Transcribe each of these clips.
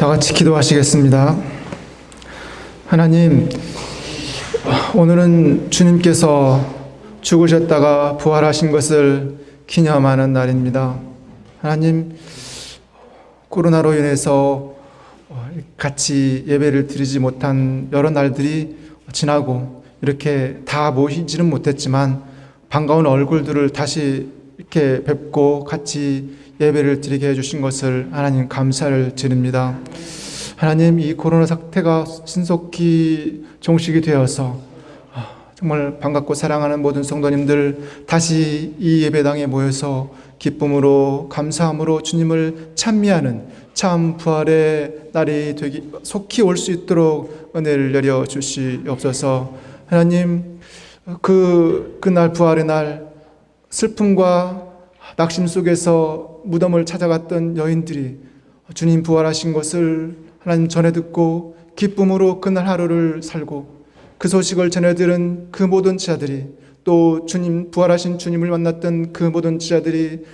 다 같이 기도하시겠습니다. 하나님, 오늘은 주님께서 죽으셨다가 부활하신 것을 기념하는 날입니다. 하나님, 코로나로 인해서 같이 예배를 드리지 못한 여러 날들이 지나고 이렇게 다 모이지는 못했지만 반가운 얼굴들을 다시 이렇게 뵙고 같이 예배를 드리게 해주신 것을 하나님 감사를 드립니다. 하나님, 이 코로나 사태가 신속히 종식이 되어서 정말 반갑고 사랑하는 모든 성도님들 다시 이 예배당에 모여서 기쁨으로 감사함으로 주님을 찬미하는 참 부활의 날이 되기 속히 올 수 있도록 은혜를 내려 주시옵소서. 하나님, 그날 부활의 날 슬픔과 낙심 속에서 무덤을 찾아갔던 여인들이 주님 부활하신 것을 하나님 전해 듣고 기쁨으로 그날 하루를 살고, 그 소식을 전해 들은 그 모든 지자들이, 또 주님 부활하신 주님을 만났던 그 모든 지자들이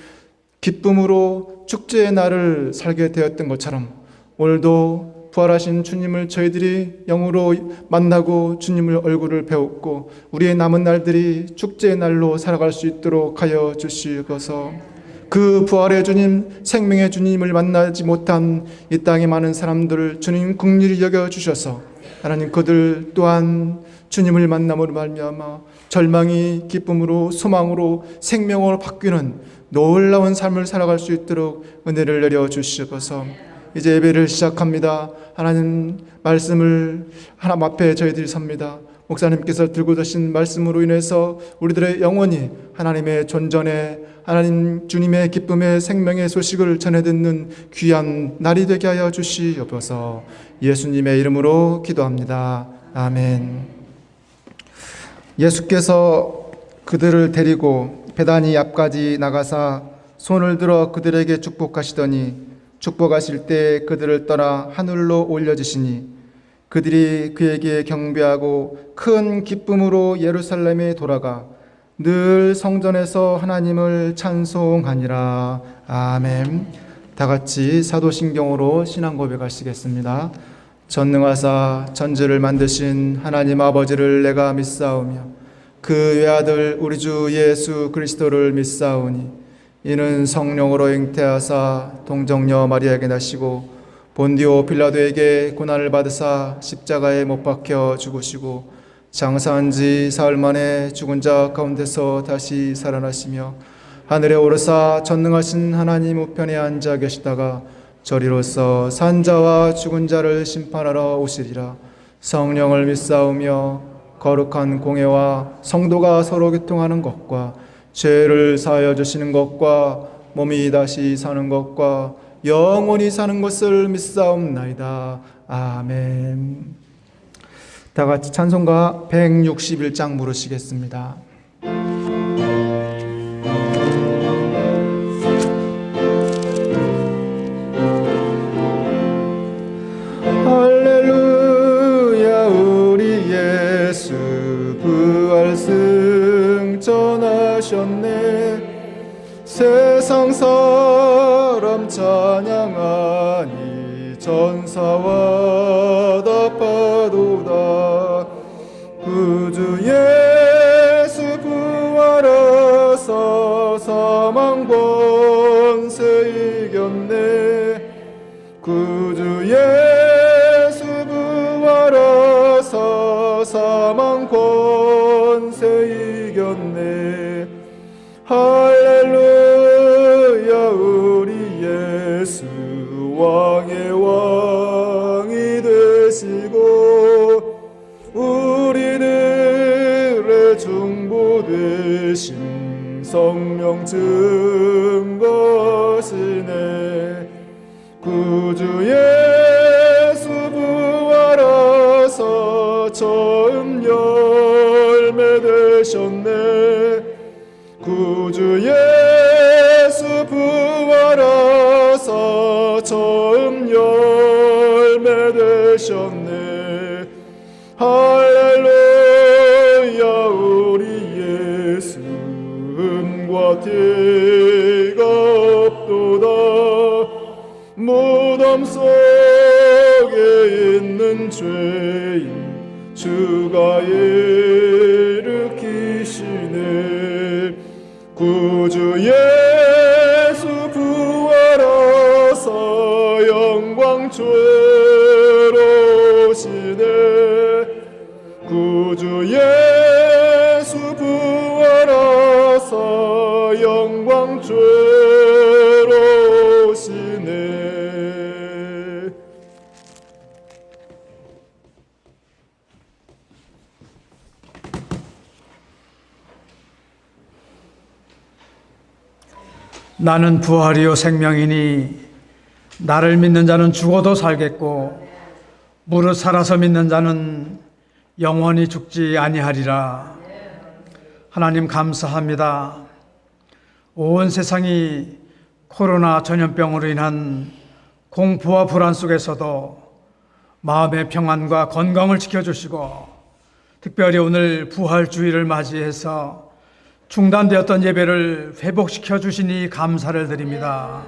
기쁨으로 축제의 날을 살게 되었던 것처럼 오늘도 부활하신 주님을 저희들이 영으로 만나고 주님을 얼굴을 배웠고 우리의 남은 날들이 축제의 날로 살아갈 수 있도록 하여 주시옵소서. 그 부활의 주님, 생명의 주님을 만나지 못한 이 땅의 많은 사람들을 주님 긍휼히 여겨주셔서 하나님 그들 또한 주님을 만남으로 말미암아 절망이 기쁨으로 소망으로 생명으로 바뀌는 놀라운 삶을 살아갈 수 있도록 은혜를 내려 주시옵소서. 이제 예배를 시작합니다. 하나님 말씀을 하나님 앞에 저희들이 섭니다. 목사님께서 들고 계신 말씀으로 인해서 우리들의 영혼이 하나님의 존전에 하나님 주님의 기쁨의 생명의 소식을 전해 듣는 귀한 날이 되게 하여 주시옵소서. 예수님의 이름으로 기도합니다. 아멘. 예수께서 그들을 데리고 베다니 앞까지 나가사 손을 들어 그들에게 축복하시더니 축복하실 때 그들을 떠나 하늘로 올려지시니 그들이 그에게 경배하고 큰 기쁨으로 예루살렘에 돌아가 늘 성전에서 하나님을 찬송하니라. 아멘. 다 같이 사도신경으로 신앙 고백하시겠습니다. 전능하사 천지를 만드신 하나님 아버지를 내가 믿사오며 그 외아들 우리 주 예수 그리스도를 믿사오니 이는 성령으로 잉태하사 동정녀 마리아에게 나시고 본디오 빌라도에게 고난을 받으사 십자가에 못 박혀 죽으시고 장사한 지 사흘 만에 죽은 자 가운데서 다시 살아나시며 하늘에 오르사 전능하신 하나님 우편에 앉아 계시다가 저리로서 산자와 죽은 자를 심판하러 오시리라. 성령을 믿사오며 거룩한 공회와 성도가 서로 교통하는 것과 죄를 사하여 주시는 것과 몸이 다시 사는 것과 영원히 사는 것을 믿사옵나이다. 아멘. 다 같이 찬송가 161장 부르시겠습니다. 할렐루야 우리 예수 부활 승천하셨네. 세상 사람 찬양하니 전사와 답하도다. 구주 예수 부활하사 사망 권세 이겼네. 구주 예수 부활하사 사망 권세 이겼네. 할렐루야 우리 예수 왕의 왕이 되시고 우리들의 중보 되신 성령 증거시네. 구주 예수 부활하사 처음 열매 되셨네. 구주 예수 부활하사 처음 열매 되셨네. 할렐루야 우리 예수 은과 티가 없도다. 무덤 속 모든 죄인 주가 일으키시네. 구주 예수 부활하사 영광 죄로시네. 구주 예수 부활하사 영광 죄로시네. 나는 부활이요 생명이니 나를 믿는 자는 죽어도 살겠고 무릇 살아서 믿는 자는 영원히 죽지 아니하리라. 하나님 감사합니다. 온 세상이 코로나 전염병으로 인한 공포와 불안 속에서도 마음의 평안과 건강을 지켜주시고 특별히 오늘 부활주의를 맞이해서 중단되었던 예배를 회복시켜 주시니 감사를 드립니다.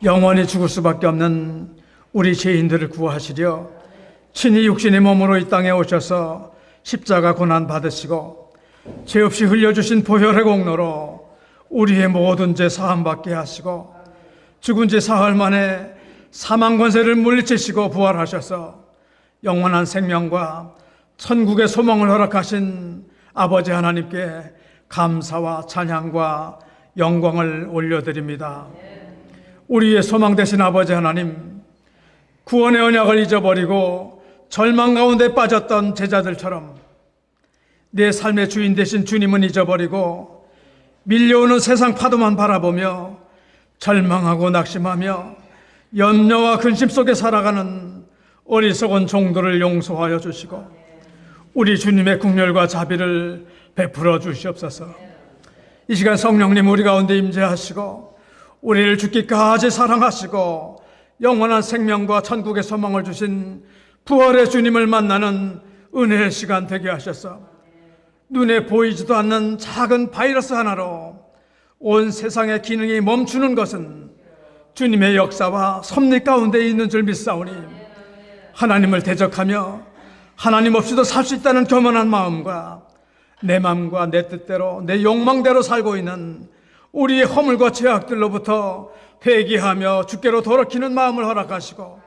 영원히 죽을 수밖에 없는 우리 죄인들을 구하시려 친히 육신의 몸으로 이 땅에 오셔서 십자가 고난 받으시고 죄 없이 흘려주신 보혈의 공로로 우리의 모든 죄 사함받게 하시고 죽은 지 사흘 만에 사망 권세를 물리치시고 부활하셔서 영원한 생명과 천국의 소망을 허락하신 아버지 하나님께 감사와 찬양과 영광을 올려드립니다. 우리의 소망 되신 아버지 하나님, 구원의 언약을 잊어버리고 절망 가운데 빠졌던 제자들처럼 내 삶의 주인 되신 주님은 잊어버리고 밀려오는 세상 파도만 바라보며 절망하고 낙심하며 염려와 근심 속에 살아가는 어리석은 종들을 용서하여 주시고 우리 주님의 국렬과 자비를 베풀어 주시옵소서. 이 시간 성령님 우리 가운데 임재하시고 우리를 죽기까지 사랑하시고 영원한 생명과 천국의 소망을 주신 부활의 주님을 만나는 은혜의 시간 되게 하셔서 눈에 보이지도 않는 작은 바이러스 하나로 온 세상의 기능이 멈추는 것은 주님의 역사와 섭리 가운데 있는 줄 믿사오니 하나님을 대적하며 하나님 없이도 살 수 있다는 교만한 마음과 내 마음과 내 뜻대로 내 욕망대로 살고 있는 우리의 허물과 죄악들로부터 회개하며 주께로 돌이키는 마음을 허락하시고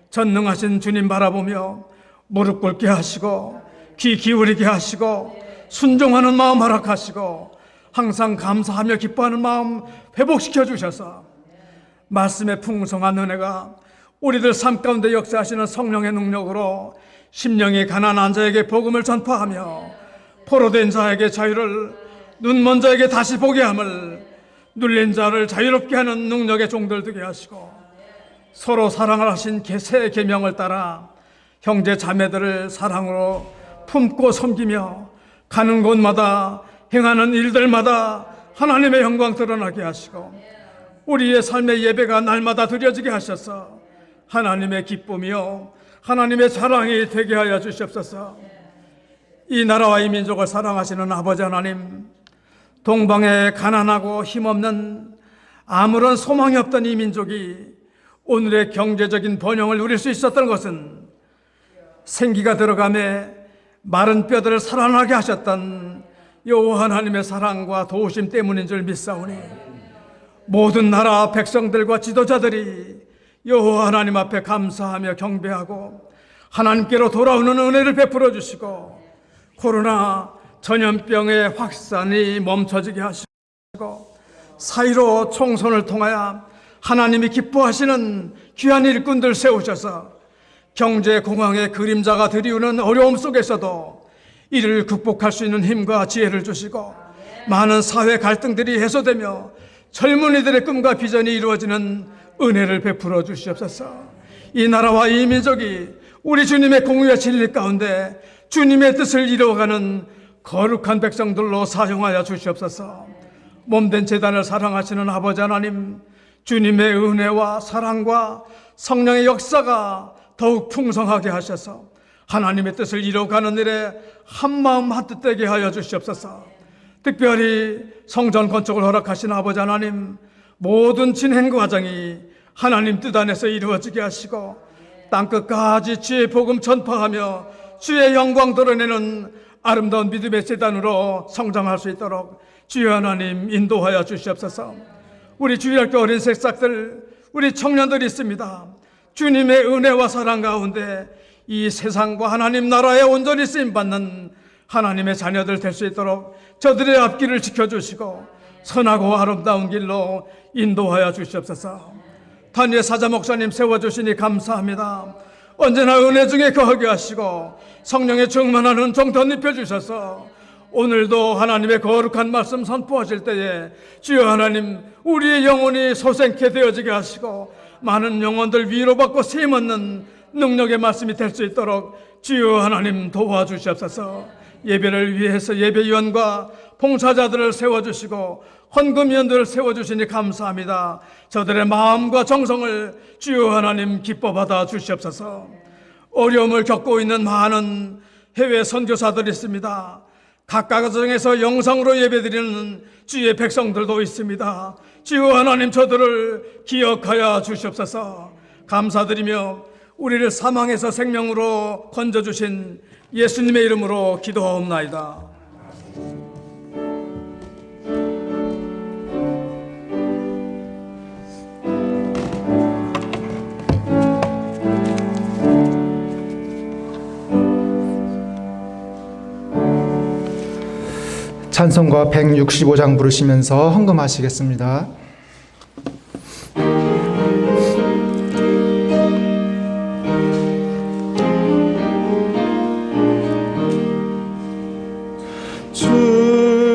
전능하신 주님 바라보며 무릎 꿇게 하시고 귀 기울이게 하시고 순종하는 마음 허락하시고 항상 감사하며 기뻐하는 마음 회복시켜 주셔서 말씀의 풍성한 은혜가 우리들 삶 가운데 역사하시는 성령의 능력으로 심령이 가난한 자에게 복음을 전파하며 포로된 자에게 자유를, 눈먼 자에게 다시 보게 함을, 눌린 자를 자유롭게 하는 능력의 종들 되게 하시고 서로 사랑을 하신 새 계명을 따라 형제 자매들을 사랑으로 품고 섬기며 가는 곳마다 행하는 일들마다 하나님의 영광 드러나게 하시고 우리의 삶의 예배가 날마다 드려지게 하셔서 하나님의 기쁨이요 하나님의 자랑이 되게 하여 주시옵소서. 이 나라와 이 민족을 사랑하시는 아버지 하나님, 동방에 가난하고 힘없는 아무런 소망이 없던 이 민족이 오늘의 경제적인 번영을 누릴 수 있었던 것은 생기가 들어가며 마른 뼈들을 살아나게 하셨던 여호와 하나님의 사랑과 도우심 때문인 줄 믿사오니 모든 나라 백성들과 지도자들이 여호와 하나님 앞에 감사하며 경배하고 하나님께로 돌아오는 은혜를 베풀어 주시고 코로나 전염병의 확산이 멈춰지게 하시고 사이로 총선을 통하여 하나님이 기뻐하시는 귀한 일꾼들 세우셔서 경제 공황의 그림자가 드리우는 어려움 속에서도 이를 극복할 수 있는 힘과 지혜를 주시고 많은 사회 갈등들이 해소되며 젊은이들의 꿈과 비전이 이루어지는 은혜를 베풀어 주시옵소서. 이 나라와 이 민족이 우리 주님의 공의와 진리 가운데 주님의 뜻을 이루어가는 거룩한 백성들로 사용하여 주시옵소서. 몸된 제단을 사랑하시는 아버지 하나님, 주님의 은혜와 사랑과 성령의 역사가 더욱 풍성하게 하셔서 하나님의 뜻을 이루어가는 일에 한마음 한뜻 되게 하여 주시옵소서. 특별히 성전 건축을 허락하신 아버지 하나님, 모든 진행 과정이 하나님 뜻 안에서 이루어지게 하시고 땅끝까지 주의 복음 전파하며 주의 영광 드러내는 아름다운 믿음의 재단으로 성장할 수 있도록 주여 하나님 인도하여 주시옵소서. 우리 주일학교 어린 새싹들, 우리 청년들이 있습니다. 주님의 은혜와 사랑 가운데 이 세상과 하나님 나라에 온전히 쓰임받는 하나님의 자녀들 될 수 있도록 저들의 앞길을 지켜주시고 선하고 아름다운 길로 인도하여 주시옵소서. 단위의 사자 목사님 세워주시니 감사합니다. 언제나 은혜 중에 거하게 하시고 성령의 충만한 종턴 입혀주셔서 오늘도 하나님의 거룩한 말씀 선포하실 때에 주여 하나님 우리의 영혼이 소생케 되어지게 하시고 많은 영혼들 위로받고 세임 얻는 능력의 말씀이 될 수 있도록 주여 하나님 도와주시옵소서. 예배를 위해서 예배위원과 봉사자들을 세워주시고 헌금위원들을 세워주시니 감사합니다. 저들의 마음과 정성을 주여 하나님 기뻐 받아 주시옵소서. 어려움을 겪고 있는 많은 해외 선교사들이 있습니다. 각 가정에서 영상으로 예배드리는 주의 백성들도 있습니다. 주여 하나님 저들을 기억하여 주시옵소서. 감사드리며 우리를 사망에서 생명으로 건져주신 예수님의 이름으로 기도하옵나이다. 찬송가 165장 부르시면서 헌금하시겠습니다.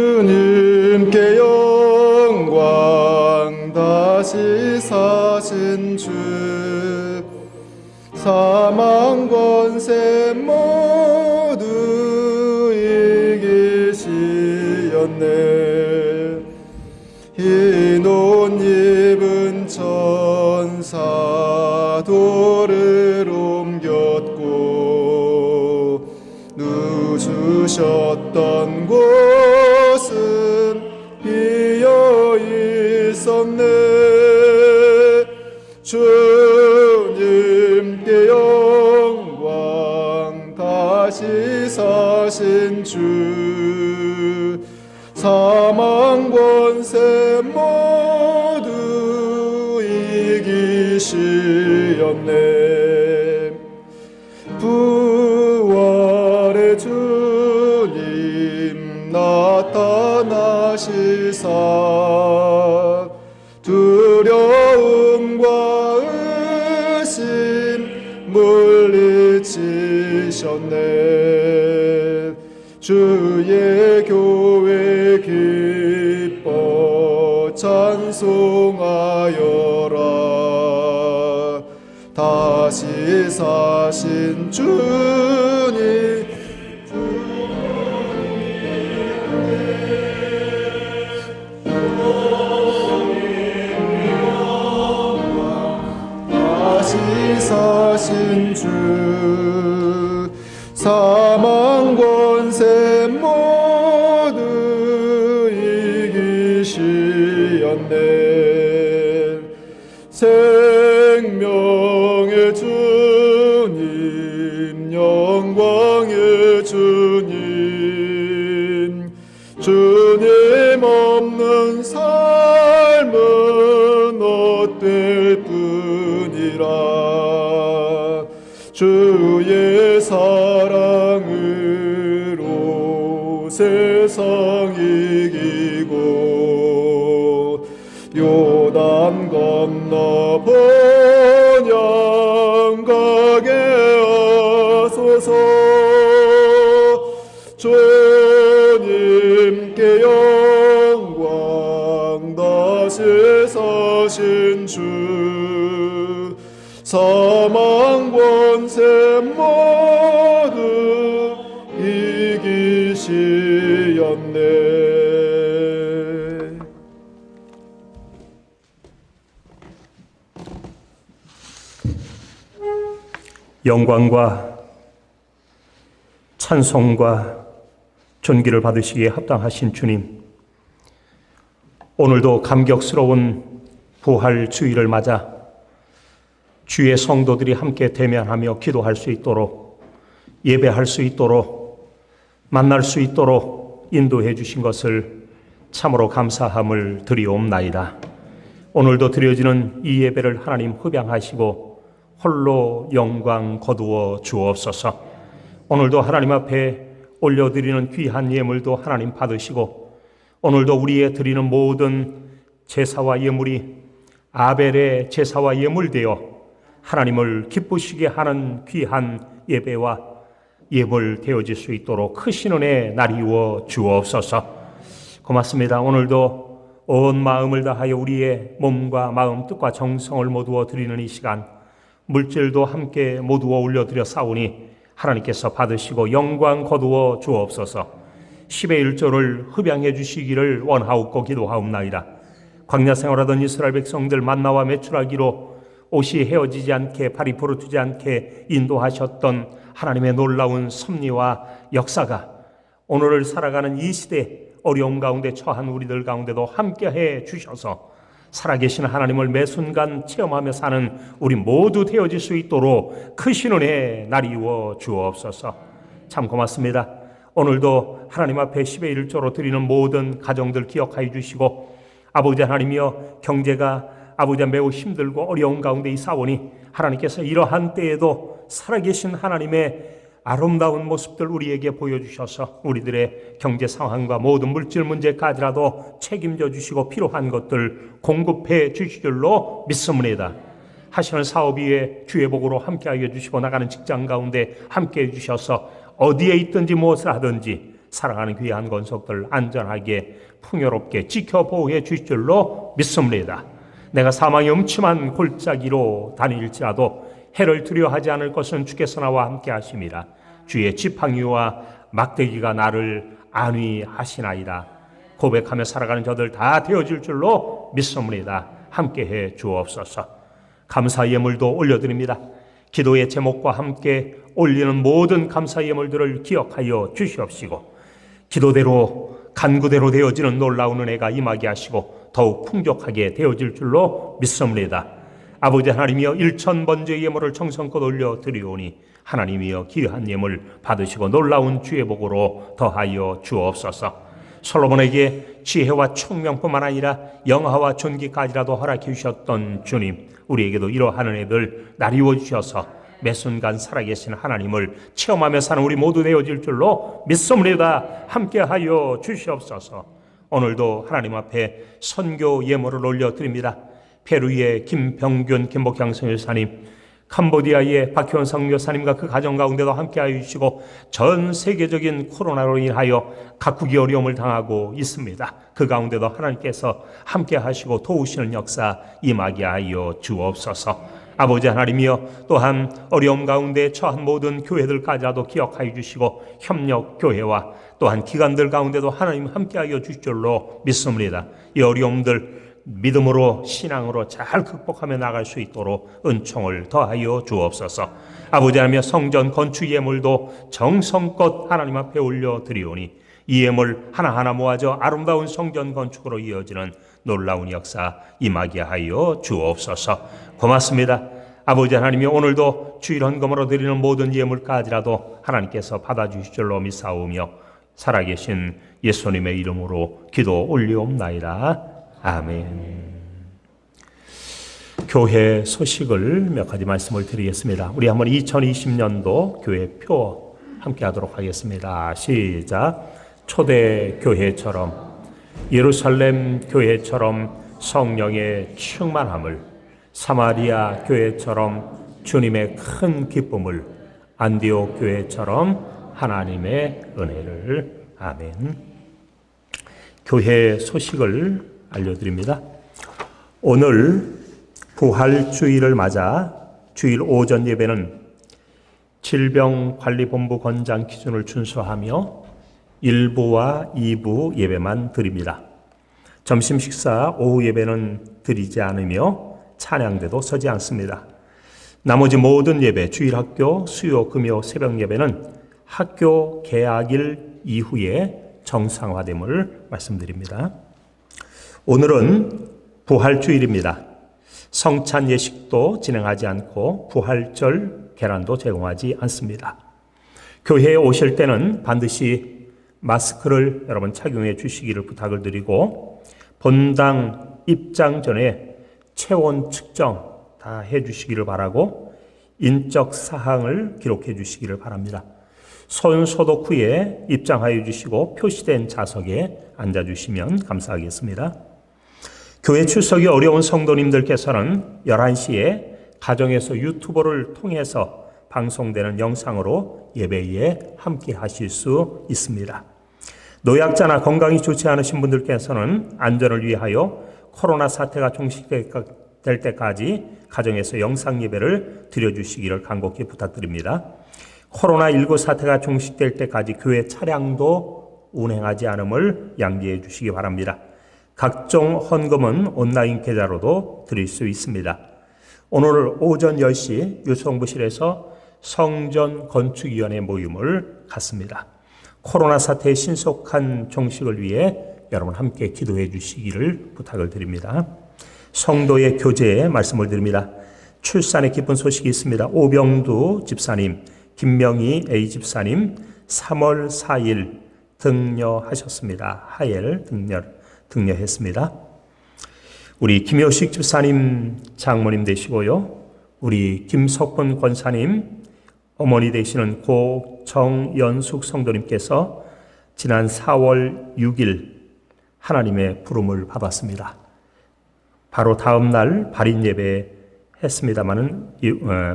주님께 영광 다시 사신 주 사망 권세 모두 이기시었네. 흰 옷 입은 천사 돌을 옮겼고 누주셨던 곳은 비어 있었네. 주님께 영광 다시 사신 주 사망 권세 모두 이기시었네. 부활의 주님 나타나시사 두려움과 의심 물리치셨네. 주의 교회 기뻐 찬송하여라. 다시 사신 주님 다시 사신 주 사망 권세 모두 이기시었네. 생명의 주님 영광의 주님 주님 없는 삶은 어떨 뿐이라. 주의 사랑으로 세상 이기고 요단 건너 번영 가게 하소서. 주님께 영광 다시 사신 주 사망 권세 모두 이기시었네. 영광과 찬송과 존귀를 받으시기에 합당하신 주님, 오늘도 감격스러운 부활 주일을 맞아 주의 성도들이 함께 대면하며 기도할 수 있도록, 예배할 수 있도록, 만날 수 있도록 인도해 주신 것을 참으로 감사함을 드리옵나이다. 오늘도 드려지는 이 예배를 하나님 흡양하시고 홀로 영광 거두어 주옵소서. 오늘도 하나님 앞에 올려드리는 귀한 예물도 하나님 받으시고, 오늘도 우리의 드리는 모든 제사와 예물이 아벨의 제사와 예물 되어 하나님을 기쁘시게 하는 귀한 예배와 예물 되어질 수 있도록 크신 은혜 나리워 주옵소서. 고맙습니다. 오늘도 온 마음을 다하여 우리의 몸과 마음, 뜻과 정성을 모두어 드리는 이 시간, 물질도 함께 모두어 올려드려 싸우니 하나님께서 받으시고 영광 거두어 주옵소서. 10의 1조를 흡양해 주시기를 원하옵고 기도하옵나이다. 광야 생활하던 이스라엘 백성들 만나와 메추라기로 옷이 헤어지지 않게, 발이 부르트지 않게 인도하셨던 하나님의 놀라운 섭리와 역사가 오늘을 살아가는 이 시대 어려움 가운데 처한 우리들 가운데도 함께해 주셔서 살아계신 하나님을 매 순간 체험하며 사는 우리 모두 되어질 수 있도록 크신 은혜 나리워 주옵소서. 참 고맙습니다. 오늘도 하나님 앞에 10의 1조로 드리는 모든 가정들 기억하여 주시고, 아버지 하나님이여, 경제가 아버지 매우 힘들고 어려운 가운데 있사오니 하나님께서 이러한 때에도 살아계신 하나님의 아름다운 모습들 우리에게 보여주셔서 우리들의 경제 상황과 모든 물질 문제까지라도 책임져 주시고 필요한 것들 공급해 주실 줄로 믿습니다. 하시는 사업 위에 주의 복으로 함께하여 주시고, 나가는 직장 가운데 함께해 주셔서 어디에 있든지 무엇을 하든지 사랑하는 귀한 권속들 안전하게 풍요롭게 지켜보호해 주실 줄로 믿습니다. 내가 사망의 음침한 골짜기로 다닐지라도 해를 두려워하지 않을 것은 주께서 나와 함께 하심이라. 주의 지팡이와 막대기가 나를 안위하시나이다. 고백하며 살아가는 저들 다 되어질 줄로 믿습니다. 함께해 주옵소서. 감사 예물도 올려드립니다. 기도의 제목과 함께 올리는 모든 감사 예물들을 기억하여 주시옵시고, 기도대로 간구대로 되어지는 놀라운 은혜가 임하게 하시고 더욱 풍족하게 되어질 줄로 믿습니다. 아버지 하나님이여, 1000번째 예물을 정성껏 올려드리오니 하나님이여 귀한 예물 받으시고 놀라운 주의 복으로 더하여 주옵소서. 솔로몬에게 지혜와 총명뿐만 아니라 영화와 존귀까지라도 허락해 주셨던 주님, 우리에게도 이러한 은혜들 나리워 주셔서 매 순간 살아계신 하나님을 체험하며 사는 우리 모두 되어질 줄로 믿습니다. 함께하여 주시옵소서. 오늘도 하나님 앞에 선교 예물을 올려드립니다. 페루의 김병균 김복향 선교사님, 캄보디아의 박효원 선교사님과 그 가정 가운데도 함께하여 주시고, 전 세계적인 코로나로 인하여 각국이 어려움을 당하고 있습니다. 그 가운데도 하나님께서 함께하시고 도우시는 역사 임하게 하여 주옵소서. 아버지 하나님이여, 또한 어려움 가운데 처한 모든 교회들까지라도 기억하여 주시고 협력교회와 또한 기관들 가운데도 하나님 함께하여 주실 줄로 믿습니다. 이 어려움들 믿음으로 신앙으로 잘 극복하며 나갈 수 있도록 은총을 더하여 주옵소서. 아버지 하나님, 성전 건축 예물도 정성껏 하나님 앞에 올려드리오니 이 예물 하나하나 모아져 아름다운 성전 건축으로 이어지는 놀라운 역사 임하게 하여 주옵소서. 고맙습니다. 아버지 하나님이 오늘도 주일 헌금으로 드리는 모든 예물까지라도 하나님께서 받아주실 줄로 믿사오며 살아계신 예수님의 이름으로 기도 올리옵나이다. 아멘. 교회 소식을 몇 가지 말씀을 드리겠습니다. 우리 한번 2020년도 교회 표 함께 하도록 하겠습니다. 시작. 초대 교회처럼, 예루살렘 교회처럼 성령의 충만함을, 사마리아 교회처럼 주님의 큰 기쁨을, 안디옥 교회처럼 하나님의 은혜를. 아멘. 교회 소식을 알려드립니다. 오늘 부활주일을 맞아 주일 오전 예배는 질병관리본부 권장 기준을 준수하며 1부와 2부 예배만 드립니다. 점심 식사, 오후 예배는 드리지 않으며 찬양대도 서지 않습니다. 나머지 모든 예배, 주일학교, 수요, 금요, 새벽 예배는 학교 개학일 이후에 정상화됨을 말씀드립니다. 오늘은 부활주일입니다. 성찬 예식도 진행하지 않고 부활절 계란도 제공하지 않습니다. 교회에 오실 때는 반드시 마스크를 여러분 착용해 주시기를 부탁을 드리고 본당 입장 전에 체온 측정 다 해 주시기를 바라고 인적 사항을 기록해 주시기를 바랍니다. 손 소독 후에 입장하여 주시고 표시된 좌석에 앉아 주시면 감사하겠습니다. 교회 출석이 어려운 성도님들께서는 11시에 가정에서 유튜버를 통해서 방송되는 영상으로 예배에 함께 하실 수 있습니다. 노약자나 건강이 좋지 않으신 분들께서는 안전을 위하여 코로나 사태가 종식될 때까지 가정에서 영상 예배를 드려주시기를 간곡히 부탁드립니다. 코로나19 사태가 종식될 때까지 교회 차량도 운행하지 않음을 양지해 주시기 바랍니다. 각종 헌금은 온라인 계좌로도 드릴 수 있습니다. 오늘 오전 10시 유성부실에서 성전 건축위원회 모임을 갖습니다. 코로나 사태의 신속한 종식을 위해 여러분 함께 기도해 주시기를 부탁을 드립니다. 성도의 교제에 말씀을 드립니다. 출산의 기쁜 소식이 있습니다. 오병두 집사님, 김명희 A 집사님 3월 4일 등려하셨습니다. 하엘 등려했습니다. 우리 김효식 집사님 장모님 되시고요. 우리 김석분 권사님 어머니 되시는 고 정연숙 성도님께서 지난 4월 6일 하나님의 부름을 받았습니다. 바로 다음 날 발인 예배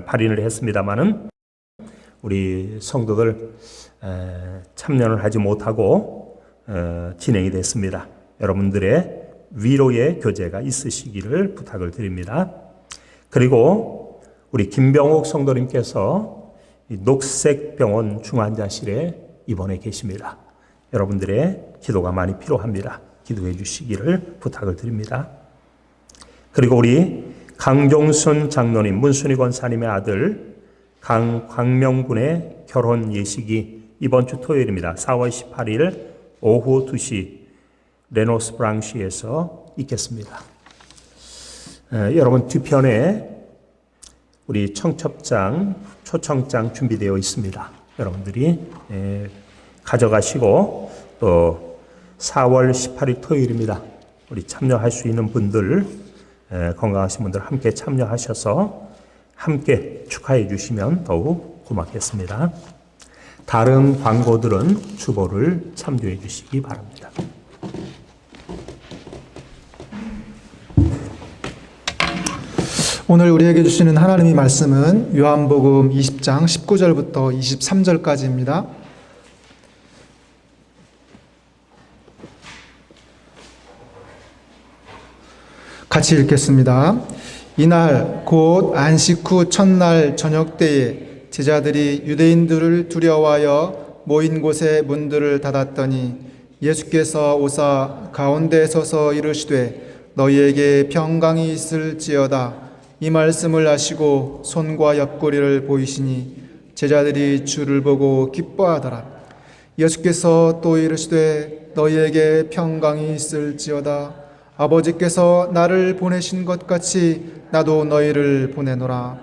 발인을 했습니다마는 우리 성도들 참여를 하지 못하고 진행이 됐습니다. 여러분들의 위로의 교제가 있으시기를 부탁을 드립니다. 그리고 우리 김병옥 성도님께서 녹색병원 중환자실에 입원해 계십니다. 여러분들의 기도가 많이 필요합니다. 기도해 주시기를 부탁을 드립니다. 그리고 우리 강종순 장로님, 문순희 권사님의 아들 광명군의 결혼 예식이 이번 주 토요일입니다. 4월 18일 오후 2시 레노스 브랑시에서 있겠습니다. 여러분 뒤편에 우리 청첩장, 초청장 준비되어 있습니다. 여러분들이 가져가시고 또 4월 18일 토요일입니다. 우리 참여할 수 있는 분들, 건강하신 분들 함께 참여하셔서 함께 축하해 주시면 더욱 고맙겠습니다. 다른 광고들은 주보를 참조해 주시기 바랍니다. 오늘 우리에게 주시는 하나님의 말씀은 요한복음 20장 19절부터 23절까지입니다. 같이 읽겠습니다. 이날 곧 안식 후 첫날 저녁 때에 제자들이 유대인들을 두려워하여 모인 곳에 문들을 닫았더니 예수께서 오사 가운데 서서 이르시되 너희에게 평강이 있을지어다. 이 말씀을 하시고 손과 옆구리를 보이시니 제자들이 주를 보고 기뻐하더라. 예수께서 또 이르시되 너희에게 평강이 있을지어다. 아버지께서 나를 보내신 것 같이 나도 너희를 보내노라.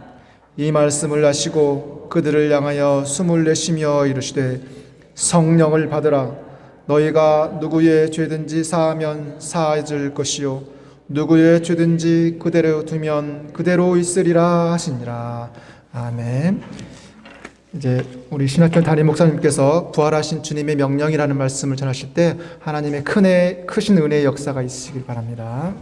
이 말씀을 하시고 그들을 향하여 숨을 내쉬며 이르시되 성령을 받으라. 너희가 누구의 죄든지 사하면 사해질 것이요 누구의 죄든지 그대로 두면 그대로 있으리라 하시니라. 아멘. 이제 우리 신학교 담임 목사님께서 부활하신 주님의 명령이라는 말씀을 전하실 때 하나님의 크신 은혜의 역사가 있으시길 바랍니다.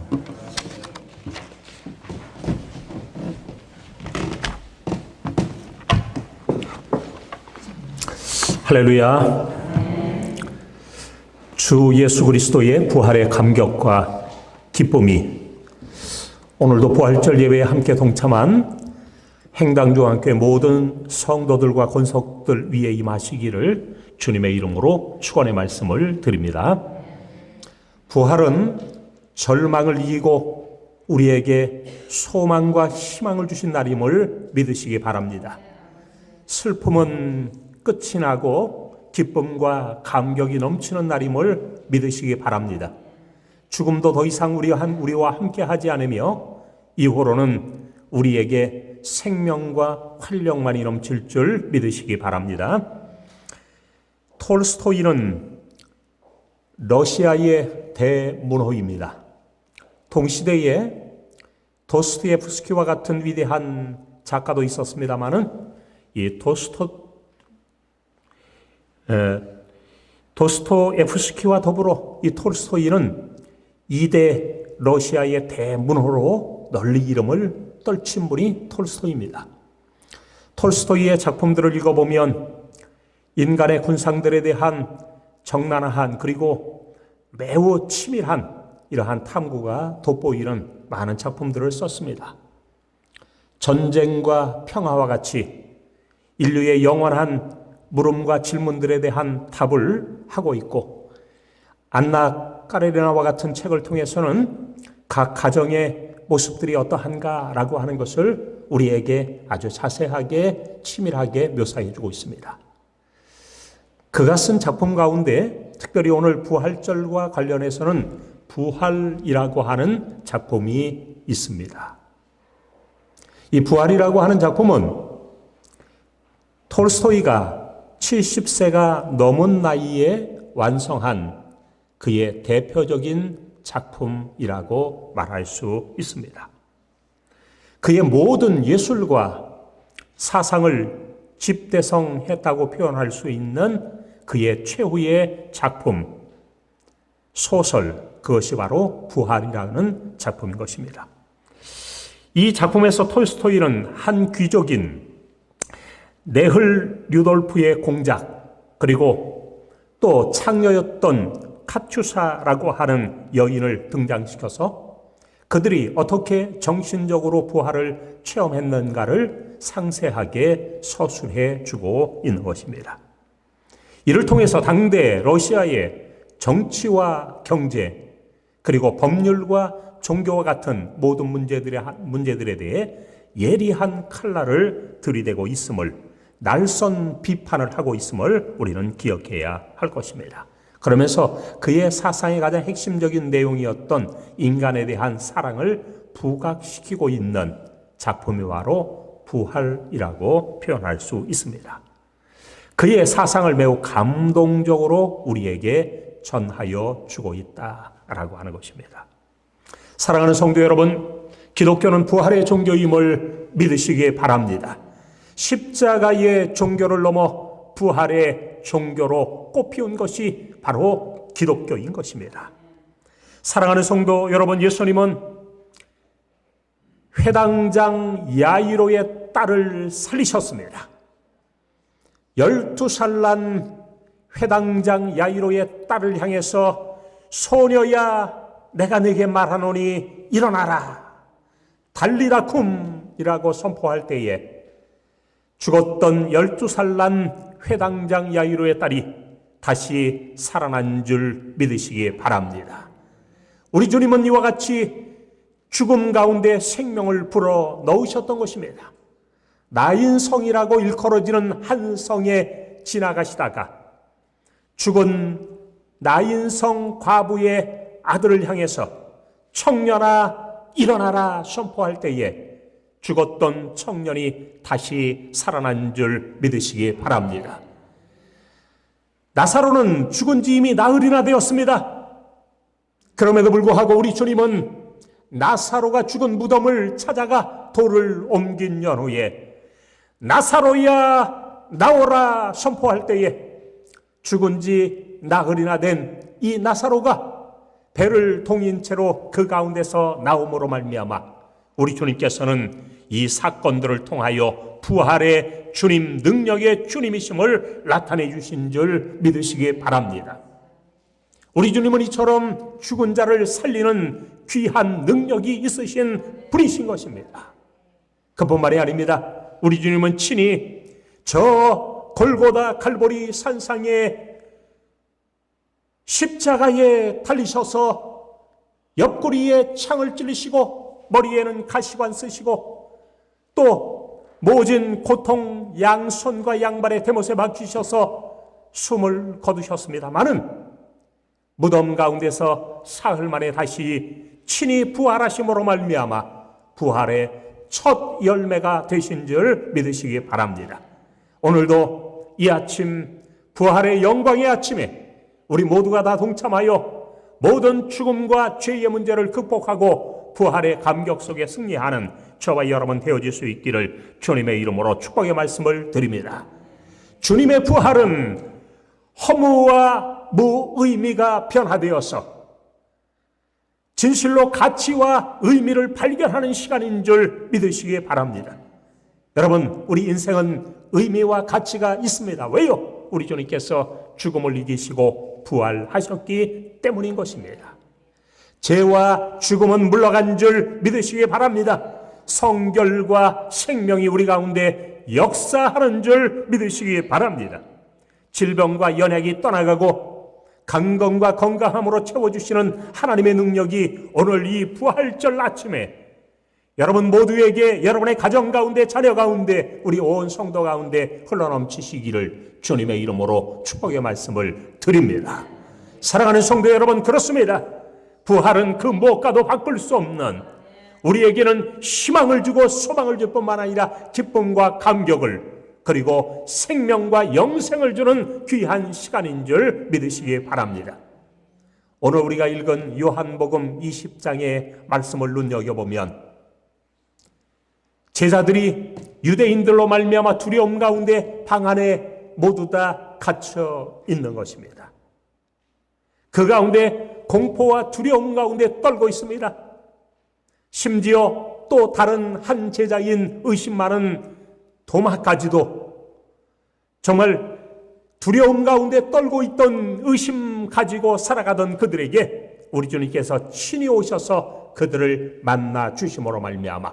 할렐루야. 주 예수 그리스도의 부활의 감격과 기쁨이 오늘도 부활절 예배에 함께 동참한 행당중앙교회 모든 성도들과 권속들 위에 임하시기를 주님의 이름으로 축원의 말씀을 드립니다. 부활은 절망을 이기고 우리에게 소망과 희망을 주신 날임을 믿으시기 바랍니다. 슬픔은 끝이 나고 기쁨과 감격이 넘치는 날임을 믿으시기 바랍니다. 죽음도 더 이상 우리와 함께 하지 않으며 이후로는 우리에게 생명과 활력만이 넘칠 줄 믿으시기 바랍니다. 톨스토이는 러시아의 대문호입니다. 동시대에 도스토옙스키와 같은 위대한 작가도 있었습니다마는 이 도스토옙스키와 더불어 이 톨스토이는 2대 러시아의 대문호로 널리 이름을 떨친 분이 톨스토이입니다. 톨스토이의 작품들을 읽어보면 인간의 군상들에 대한 적나라한 그리고 매우 치밀한 이러한 탐구가 돋보이는 많은 작품들을 썼습니다. 전쟁과 평화와 같이 인류의 영원한 물음과 질문들에 대한 답을 하고 있고, 안나 까레리나와 같은 책을 통해서는 각 가정의 모습들이 어떠한가라고 하는 것을 우리에게 아주 자세하게 치밀하게 묘사해 주고 있습니다. 그가 쓴 작품 가운데 특별히 오늘 부활절과 관련해서는 부활이라고 하는 작품이 있습니다. 이 부활이라고 하는 작품은 톨스토이가 70세가 넘은 나이에 완성한 그의 대표적인 작품이라고 말할 수 있습니다. 그의 모든 예술과 사상을 집대성했다고 표현할 수 있는 그의 최후의 작품, 소설, 그것이 바로 부활이라는 작품인 것입니다. 이 작품에서 톨스토이는 한 귀족인 네흘 류돌프의 공작, 그리고 또 창녀였던 카투사라고 하는 여인을 등장시켜서 그들이 어떻게 정신적으로 부활을 체험했는가를 상세하게 서술해 주고 있는 것입니다. 이를 통해서 당대 러시아의 정치와 경제, 그리고 법률과 종교와 같은 모든 문제들에 대해 예리한 칼날을 들이대고 있음을, 날선 비판을 하고 있음을 우리는 기억해야 할 것입니다. 그러면서 그의 사상의 가장 핵심적인 내용이었던 인간에 대한 사랑을 부각시키고 있는 작품이 바로 부활이라고 표현할 수 있습니다. 그의 사상을 매우 감동적으로 우리에게 전하여 주고 있다라고 하는 것입니다. 사랑하는 성도 여러분, 기독교는 부활의 종교임을 믿으시기 바랍니다. 십자가의 종교를 넘어 부활의 종교로 꽃피운 것이 바로 기독교인 것입니다. 사랑하는 성도 여러분, 예수님은 회당장 야이로의 딸을 살리셨습니다. 12살 난 회당장 야이로의 딸을 향해서 소녀야, 내가 네게 말하노니 일어나라, 달리라쿰이라고 선포할 때에 죽었던 12살 난 회당장 야이로의 딸이 다시 살아난 줄 믿으시기 바랍니다. 우리 주님은 이와 같이 죽음 가운데 생명을 불어 넣으셨던 것입니다. 나인성이라고 일컬어지는 한 성에 지나가시다가 죽은 나인성 과부의 아들을 향해서 청년아 일어나라 선포할 때에 죽었던 청년이 다시 살아난 줄 믿으시기 바랍니다. 나사로는 죽은 지 이미 나흘이나 되었습니다. 그럼에도 불구하고 우리 주님은 나사로가 죽은 무덤을 찾아가 돌을 옮긴 연후에 나사로야 나오라 선포할 때에 죽은 지 나흘이나 된 이 나사로가 배를 동인 채로 그 가운데서 나옴으로 말미암아 우리 주님께서는 이 사건들을 통하여 부활의 주님, 능력의 주님이심을 나타내 주신 줄 믿으시기 바랍니다. 우리 주님은 이처럼 죽은 자를 살리는 귀한 능력이 있으신 분이신 것입니다. 그뿐만이 아닙니다. 우리 주님은 친히 저 골고다 갈보리 산상에 십자가에 달리셔서 옆구리에 창을 찔리시고 머리에는 가시관 쓰시고 또 모진 고통 양손과 양발에 대못에 박히셔서 숨을 거두셨습니다마는 무덤 가운데서 사흘 만에 다시 친히 부활하심으로 말미암아 부활의 첫 열매가 되신 줄 믿으시기 바랍니다. 오늘도 이 아침 부활의 영광의 아침에 우리 모두가 다 동참하여 모든 죽음과 죄의 문제를 극복하고 부활의 감격 속에 승리하는 저와 여러분 되어질 수 있기를 주님의 이름으로 축복의 말씀을 드립니다. 주님의 부활은 허무와 무의미가 변화되어서 진실로 가치와 의미를 발견하는 시간인 줄 믿으시기 바랍니다. 여러분, 우리 인생은 의미와 가치가 있습니다. 왜요? 우리 주님께서 죽음을 이기시고 부활하셨기 때문인 것입니다. 죄와 죽음은 물러간 줄 믿으시기 바랍니다. 성결과 생명이 우리 가운데 역사하는 줄 믿으시기 바랍니다. 질병과 연약이 떠나가고 강건과 건강함으로 채워주시는 하나님의 능력이 오늘 이 부활절 아침에 여러분 모두에게 여러분의 가정 가운데 자녀 가운데 우리 온 성도 가운데 흘러넘치시기를 주님의 이름으로 축복의 말씀을 드립니다. 사랑하는 성도 여러분, 그렇습니다. 부활은 그 무엇과도 바꿀 수 없는 우리에게는 희망을 주고 소망을 줄 뿐만 아니라 기쁨과 감격을 그리고 생명과 영생을 주는 귀한 시간인 줄 믿으시기 바랍니다. 오늘 우리가 읽은 요한복음 20장의 말씀을 눈여겨보면 제자들이 유대인들로 말미암아 두려움 가운데 방 안에 모두 다 갇혀 있는 것입니다. 그 가운데 공포와 두려움 가운데 떨고 있습니다. 심지어 또 다른 한 제자인 의심 많은 도마까지도 정말 두려움 가운데 떨고 있던 의심 가지고 살아가던 그들에게 우리 주님께서 친히 오셔서 그들을 만나 주심으로 말미암아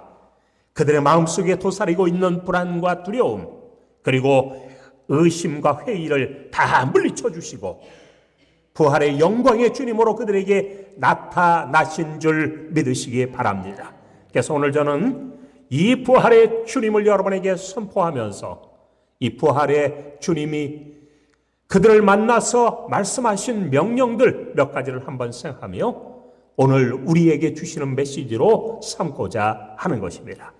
그들의 마음속에 도사리고 있는 불안과 두려움 그리고 의심과 회의를 다 물리쳐 주시고 부활의 영광의 주님으로 그들에게 나타나신 줄 믿으시기 바랍니다. 그래서 오늘 저는 이 부활의 주님을 여러분에게 선포하면서 이 부활의 주님이 그들을 만나서 말씀하신 명령들 몇 가지를 한번 생각하며 오늘 우리에게 주시는 메시지로 삼고자 하는 것입니다.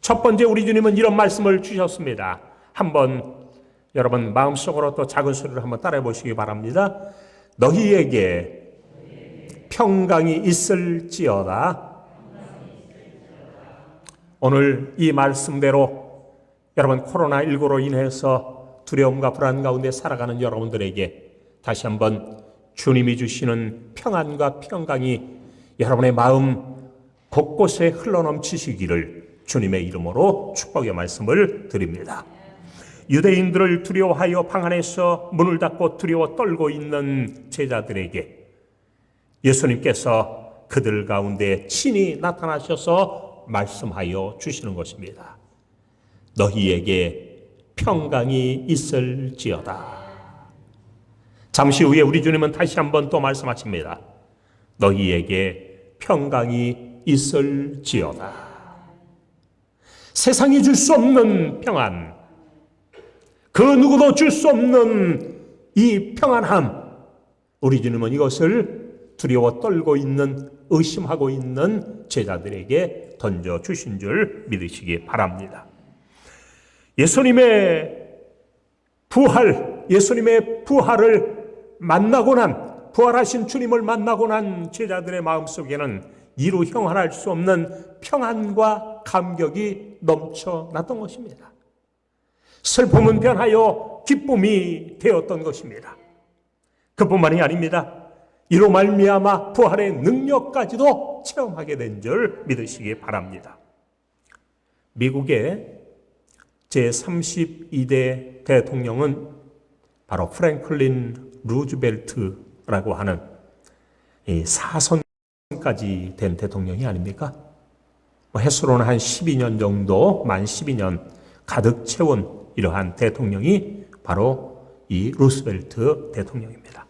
첫 번째, 우리 주님은 이런 말씀을 주셨습니다. 한번 여러분 마음속으로 또 작은 소리로 한번 따라해 보시기 바랍니다. 너희에게 평강이 있을지어다. 오늘 이 말씀대로 여러분 코로나19로 인해서 두려움과 불안 가운데 살아가는 여러분들에게 다시 한번 주님이 주시는 평안과 평강이 여러분의 마음 곳곳에 흘러넘치시기를 주님의 이름으로 축복의 말씀을 드립니다. 유대인들을 두려워하여 방 안에서 문을 닫고 두려워 떨고 있는 제자들에게 예수님께서 그들 가운데 친히 나타나셔서 말씀하여 주시는 것입니다. 너희에게 평강이 있을지어다. 잠시 후에 우리 주님은 다시 한번 또 말씀하십니다. 너희에게 평강이 있을지어다. 세상이 줄 수 없는 평안, 그 누구도 줄 수 없는 이 평안함, 우리 주님은 이것을 두려워 떨고 있는, 의심하고 있는 제자들에게 던져주신 줄 믿으시기 바랍니다. 예수님의 부활을 만나고 난, 부활하신 주님을 만나고 난 제자들의 마음속에는 이루 형언할 수 없는 평안과 감격이 넘쳐났던 것입니다. 슬픔은 변하여 기쁨이 되었던 것입니다. 그뿐만이 아닙니다. 이로 말미암아 부활의 능력까지도 체험하게 된 줄 믿으시기 바랍니다. 미국의 제32대 대통령은 바로 프랭클린 루즈벨트라고 하는 이 4선까지 된 대통령이 아닙니까? 횟수로는 한 12년 정도, 만 12년 가득 채운 이러한 대통령이 바로 이 루스벨트 대통령입니다.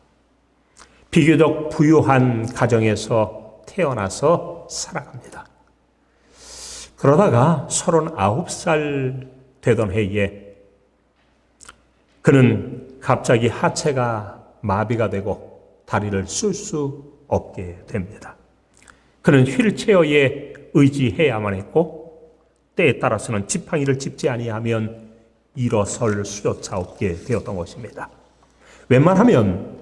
비교적 부유한 가정에서 태어나서 살아갑니다. 그러다가 39살 되던 해에 그는 갑자기 하체가 마비가 되고 다리를 쓸 수 없게 됩니다. 그는 휠체어에 의지해야만 했고 때에 따라서는 지팡이를 짚지 아니하면 일어설 수조차 없게 되었던 것입니다. 웬만하면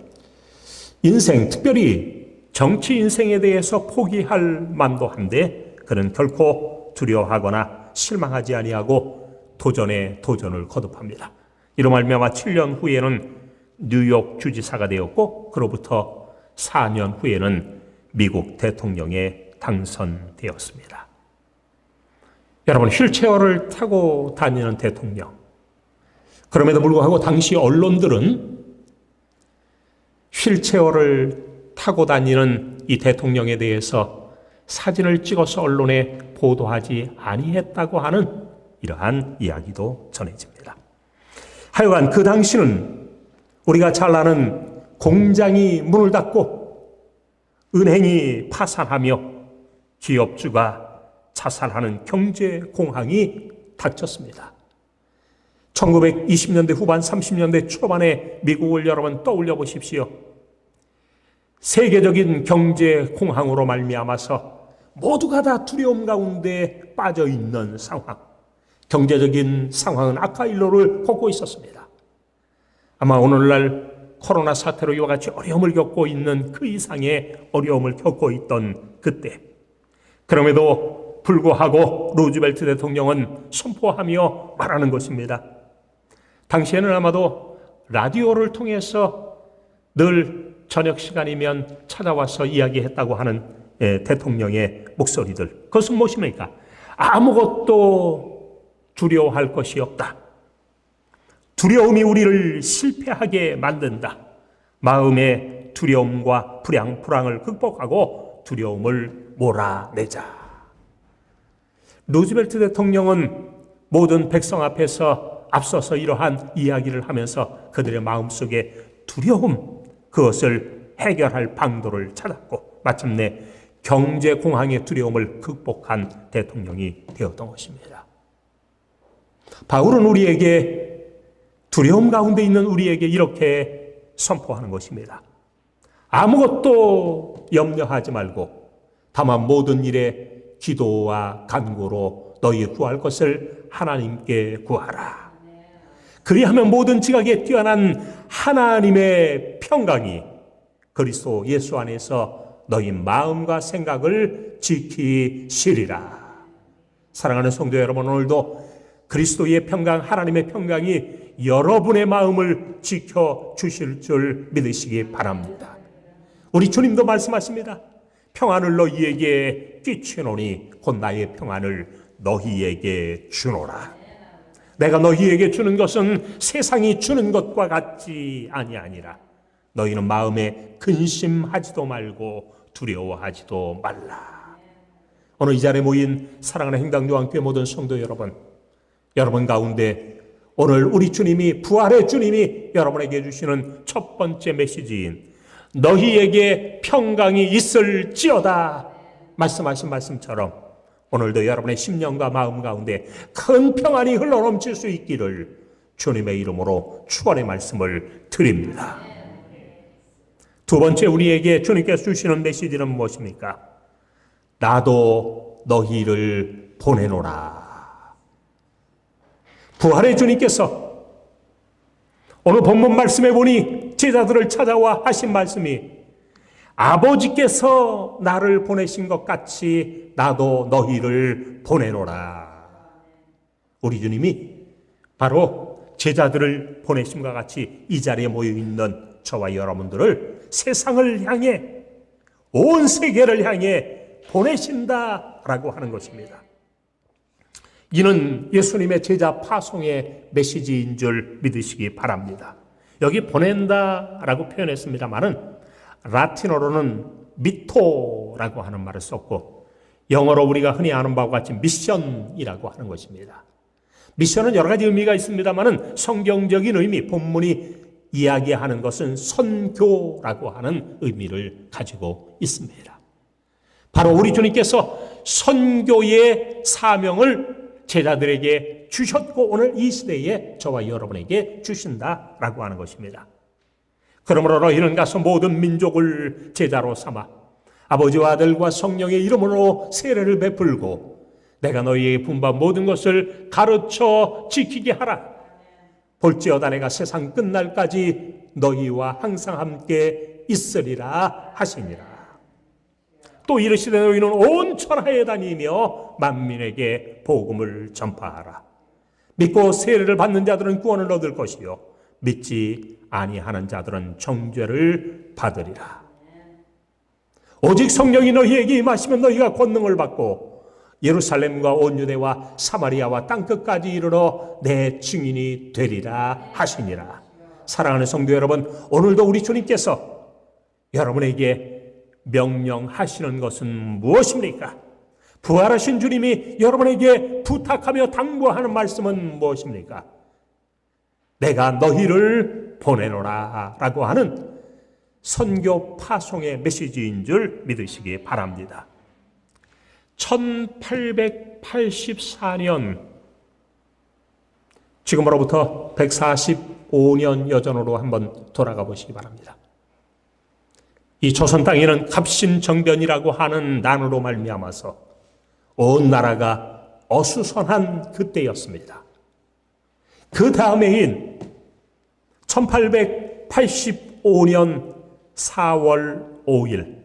인생, 특별히 정치 인생에 대해서 포기할 만도 한데 그는 결코 두려워하거나 실망하지 아니하고 도전에 도전을 거듭합니다. 이로 말미암아 7년 후에는 뉴욕 주지사가 되었고 그로부터 4년 후에는 미국 대통령에 당선되었습니다. 여러분, 휠체어를 타고 다니는 대통령, 그럼에도 불구하고 당시 언론들은 휠체어를 타고 다니는 이 대통령에 대해서 사진을 찍어서 언론에 보도하지 아니했다고 하는 이러한 이야기도 전해집니다. 하여간 그 당시는 우리가 잘 아는 공장이 문을 닫고 은행이 파산하며 기업주가 자살하는 경제 공황이 닥쳤습니다. 1920년대 후반 30년대 초반에 미국을 여러분 떠올려 보십시오. 세계적인 경제 공황으로 말미암아서 모두가 다 두려움 가운데 빠져 있는 상황, 경제적인 상황은 악화 일로를 걷고 있었습니다. 아마 오늘날 코로나 사태로 이와 같이 어려움을 겪고 있는 그 이상의 어려움을 겪고 있던 그때, 그럼에도 불구하고 루즈벨트 대통령은 선포하며 말하는 것입니다. 당시에는 아마도 라디오를 통해서 늘 저녁 시간이면 찾아와서 이야기했다고 하는 대통령의 목소리들, 그것은 무엇입니까? 아무것도 두려워할 것이 없다. 두려움이 우리를 실패하게 만든다. 마음의 두려움과 불안을 극복하고 두려움을 몰아내자. 루즈벨트 대통령은 모든 백성 앞에서 앞서서 이러한 이야기를 하면서 그들의 마음속에 두려움, 그것을 해결할 방도를 찾았고 마침내 경제 공황의 두려움을 극복한 대통령이 되었던 것입니다. 바울은 우리에게 두려움 가운데 있는 우리에게 이렇게 선포하는 것입니다. 아무것도 염려하지 말고 다만 모든 일에 기도와 간구로 너희 구할 것을 하나님께 구하라. 그리하면 모든 지각에 뛰어난 하나님의 평강이 그리스도 예수 안에서 너희 마음과 생각을 지키시리라. 사랑하는 성도 여러분, 오늘도 그리스도의 평강, 하나님의 평강이 여러분의 마음을 지켜주실 줄 믿으시기 바랍니다. 우리 주님도 말씀하십니다. 평안을 너희에게 끼치노니 곧 나의 평안을 너희에게 주노라. 내가 너희에게 주는 것은 세상이 주는 것과 같지 아니하니라. 너희는 마음에 근심하지도 말고 두려워하지도 말라. 오늘 이 자리에 모인 사랑하는 행당요한교회 모든 성도 여러분, 여러분 가운데 오늘 우리 주님이, 부활의 주님이 여러분에게 주시는 첫 번째 메시지인 너희에게 평강이 있을지어다 말씀하신 말씀처럼 오늘도 여러분의 심령과 마음 가운데 큰 평안이 흘러넘칠 수 있기를 주님의 이름으로 축원의 말씀을 드립니다. 두 번째, 우리에게 주님께서 주시는 메시지는 무엇입니까? 나도 너희를 보내노라. 부활의 주님께서 오늘 본문 말씀에 보니 제자들을 찾아와 하신 말씀이 아버지께서 나를 보내신 것 같이 나도 너희를 보내노라. 우리 주님이 바로 제자들을 보내심과 같이 이 자리에 모여있는 저와 여러분들을 세상을 향해, 온 세계를 향해 보내신다라고 하는 것입니다. 이는 예수님의 제자 파송의 메시지인 줄 믿으시기 바랍니다. 여기 보낸다라고 표현했습니다만은 라틴어로는 미토라고 하는 말을 썼고 영어로 우리가 흔히 아는 바와 같이 미션이라고 하는 것입니다. 미션은 여러 가지 의미가 있습니다만은 성경적인 의미, 본문이 이야기하는 것은 선교라고 하는 의미를 가지고 있습니다. 바로 우리 주님께서 선교의 사명을 제자들에게 주셨고 오늘 이 시대에 저와 여러분에게 주신다라고 하는 것입니다. 그러므로 너희는 가서 모든 민족을 제자로 삼아 아버지와 아들과 성령의 이름으로 세례를 베풀고 내가 너희에게 분바 모든 것을 가르쳐 지키게 하라. 볼지어다 내가 세상 끝날까지 너희와 항상 함께 있으리라 하시니라. 또 이르시되 너희는 온 천하에 다니며 만민에게 복음을 전파하라. 믿고 세례를 받는 자들은 구원을 얻을 것이요 믿지 아니하는 자들은 정죄를 받으리라. 오직 성령이 너희에게 임하시면 너희가 권능을 받고 예루살렘과 온 유대와 사마리아와 땅끝까지 이르러 내 증인이 되리라 하시니라. 사랑하는 성도 여러분, 오늘도 우리 주님께서 여러분에게 명령하시는 것은 무엇입니까? 부활하신 주님이 여러분에게 부탁하며 당부하는 말씀은 무엇입니까? 내가 너희를 보내노라 라고 하는 선교 파송의 메시지인 줄 믿으시기 바랍니다. 1884년, 지금으로부터 145년 여전으로 한번 돌아가 보시기 바랍니다. 이 조선 땅에는 갑신정변이라고 하는 난으로 말미암아서 온 나라가 어수선한 그때였습니다. 그 다음해인 1885년 4월 5일,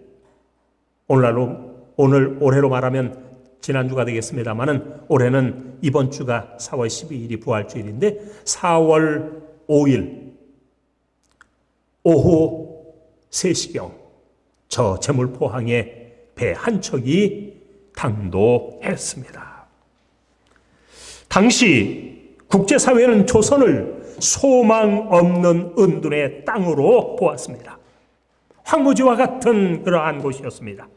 올해로 말하면 지난주가 되겠습니다만은 올해는 이번 주가 4월 12일이 부활주일인데 4월 5일 오후 3시경 저 제물포항에 배 한 척이 당도했습니다. 당시 국제사회는 조선을 소망 없는 은둔의 땅으로 보았습니다. 황무지와 같은 그러한 곳이었습니다.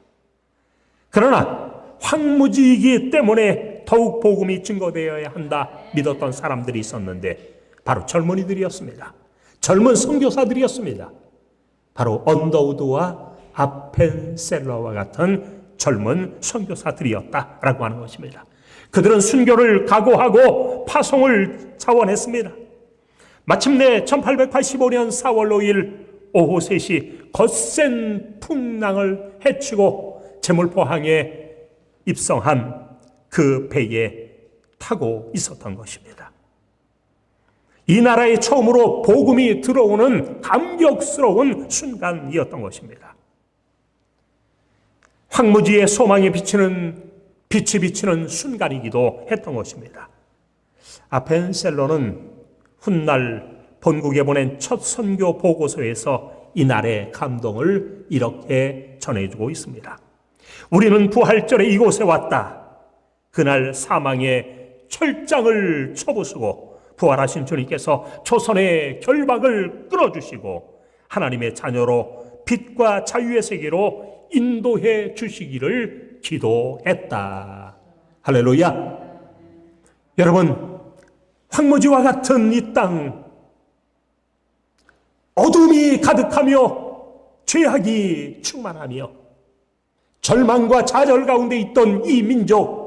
그러나 황무지이기 때문에 더욱 복음이 증거되어야 한다 믿었던 사람들이 있었는데 바로 젊은이들이었습니다. 젊은 선교사들이었습니다. 바로 언더우드와 아펜셀러와 같은 젊은 선교사들이었다라고 하는 것입니다. 그들은 순교를 각오하고 파송을 자원했습니다. 마침내 1885년 4월 5일 오후 3시 거센 풍랑을 헤치고 제물포항에 입성한 그 배에 타고 있었던 것입니다. 이 나라에 처음으로 복음이 들어오는 감격스러운 순간이었던 것입니다. 황무지의 소망에 빛이 비치는 순간이기도 했던 것입니다. 아펜셀러는 훗날 본국에 보낸 첫 선교 보고서에서 이날의 감동을 이렇게 전해주고 있습니다. 우리는 부활절에 이곳에 왔다. 그날 사망의 철장을 쳐부수고 부활하신 주님께서 조선의 결박을 끊어주시고 하나님의 자녀로 빛과 자유의 세계로 인도해 주시기를 기도했다. 할렐루야. 여러분, 황무지와 같은 이 땅, 어둠이 가득하며 죄악이 충만하며 절망과 좌절 가운데 있던 이 민족,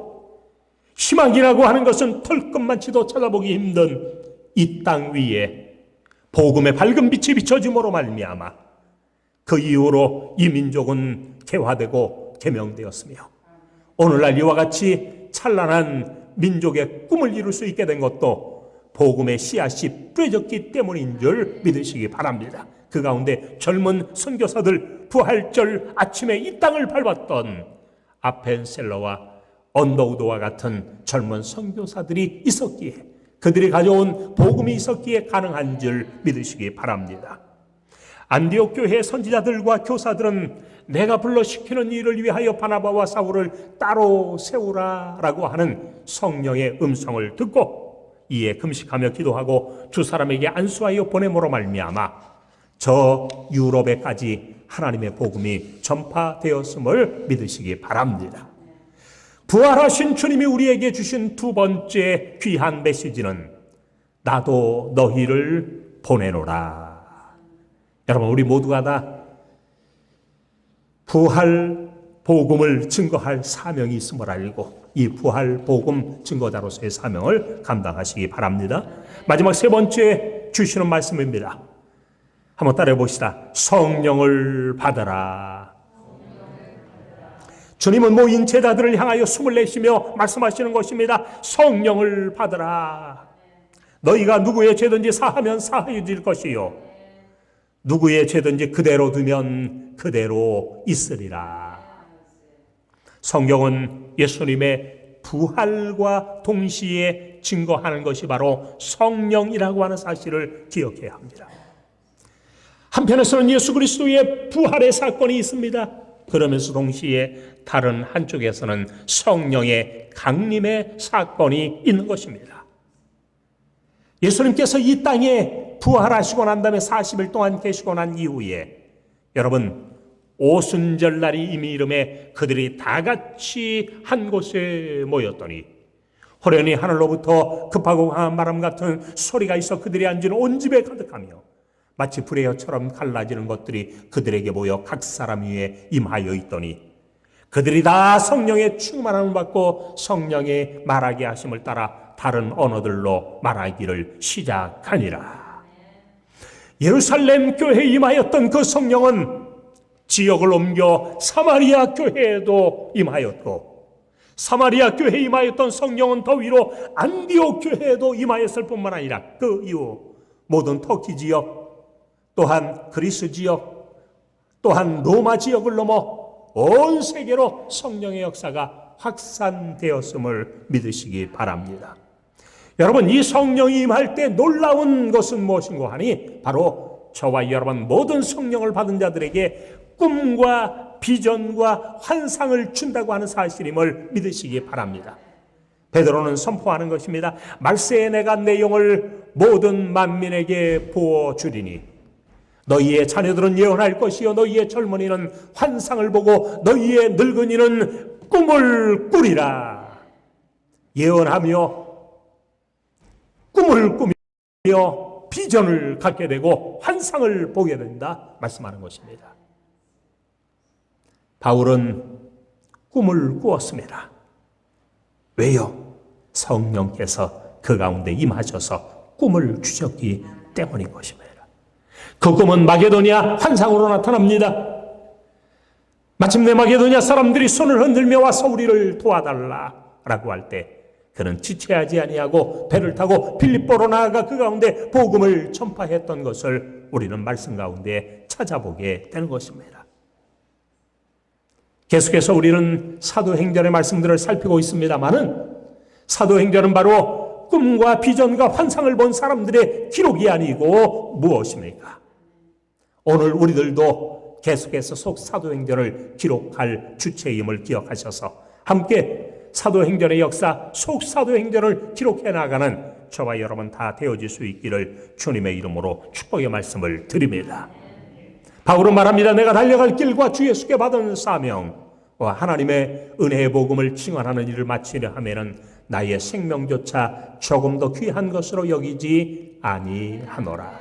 희망이라고 하는 것은 털끝만치도 찾아보기 힘든 이 땅 위에 복음의 밝은 빛이 비춰짐으로 말미암아 그 이후로 이 민족은 개화되고 개명되었으며 오늘날 이와 같이 찬란한 민족의 꿈을 이룰 수 있게 된 것도 복음의 씨앗이 뿌려졌기 때문인 줄 믿으시기 바랍니다. 그 가운데 젊은 선교사들, 부활절 아침에 이 땅을 밟았던 아펜셀러와 언더우드와 같은 젊은 선교사들이 있었기에, 그들이 가져온 복음이 있었기에 가능한 줄 믿으시기 바랍니다. 안디옥 교회 선지자들과 교사들은 내가 불러 시키는 일을 위하여 바나바와 사울을 따로 세우라라고 하는 성령의 음성을 듣고 이에 금식하며 기도하고 두 사람에게 안수하여 보냄으로 말미암아 저 유럽에까지 하나님의 복음이 전파되었음을 믿으시기 바랍니다. 부활하신 주님이 우리에게 주신 두 번째 귀한 메시지는 나도 너희를 보내노라. 여러분, 우리 모두가 다 부활 복음을 증거할 사명이 있음을 알고 이 부활 복음 증거자로서의 사명을 감당하시기 바랍니다. 마지막 세 번째 주시는 말씀입니다. 한번 따라해 봅시다. 성령을 받아라. 주님은 모인 제자들을 향하여 숨을 내쉬며 말씀하시는 것입니다. 성령을 받으라. 너희가 누구의 죄든지 사하면 사하여 줄 것이요 누구의 죄든지 그대로 두면 그대로 있으리라. 성경은 예수님의 부활과 동시에 증거하는 것이 바로 성령이라고 하는 사실을 기억해야 합니다. 한편에서는 예수 그리스도의 부활의 사건이 있습니다. 그러면서 동시에 다른 한쪽에서는 성령의 강림의 사건이 있는 것입니다. 예수님께서 이 땅에 부활하시고 난 다음에 40일 동안 계시고 난 이후에 여러분 오순절날이 이미 이름에 그들이 다 같이 한 곳에 모였더니 호련히 하늘로부터 급하고 강한 바람 같은 소리가 있어 그들이 앉은 온 집에 가득하며 마치 불의 혀처럼 갈라지는 것들이 그들에게 모여 각 사람 위에 임하여 있더니 그들이 다 성령의 충만함을 받고 성령의 말하게 하심을 따라 다른 언어들로 말하기를 시작하니라. 예루살렘 교회에 임하였던 그 성령은 지역을 옮겨 사마리아 교회에도 임하였고 사마리아 교회에 임하였던 성령은 더 위로 안디옥 교회에도 임하였을 뿐만 아니라 그 이후 모든 터키 지역 또한 그리스 지역 또한 로마 지역을 넘어 온 세계로 성령의 역사가 확산되었음을 믿으시기 바랍니다. 여러분 이 성령이 임할 때 놀라운 것은 무엇인고 하니 바로 저와 여러분 모든 성령을 받은 자들에게 꿈과 비전과 환상을 준다고 하는 사실임을 믿으시기 바랍니다. 베드로는 선포하는 것입니다. 말세에 내가 내 영을 모든 만민에게 부어주리니 너희의 자녀들은 예언할 것이요 너희의 젊은이는 환상을 보고 너희의 늙은이는 꿈을 꾸리라. 예언하며 꿈을 꾸며 비전을 갖게 되고 환상을 보게 된다 말씀하는 것입니다. 바울은 꿈을 꾸었습니다. 왜요? 성령께서 그 가운데 임하셔서 꿈을 주셨기 때문인 것입니다. 그 꿈은 마게도니아 환상으로 나타납니다. 마침내 마게도니아 사람들이 손을 흔들며 와서 우리를 도와달라라고 할 때 그는 지체하지 아니하고 배를 타고 빌립보로 나아가 그 가운데 복음을 전파했던 것을 우리는 말씀 가운데 찾아보게 되는 것입니다. 계속해서 우리는 사도행전의 말씀들을 살피고 있습니다마는 사도행전은 바로 꿈과 비전과 환상을 본 사람들의 기록이 아니고 무엇입니까? 오늘 우리들도 계속해서 속사도행전을 기록할 주체임을 기억하셔서 함께 사도행전의 역사, 속사도행전을 기록해 나가는 저와 여러분 다 되어질 수 있기를 주님의 이름으로 축복의 말씀을 드립니다. 바울은 말합니다. 내가 달려갈 길과 주 예수께 받은 사명과 하나님의 은혜의 복음을 증언하는 일을 마치려 하면은 나의 생명조차 조금 더 귀한 것으로 여기지 아니하노라.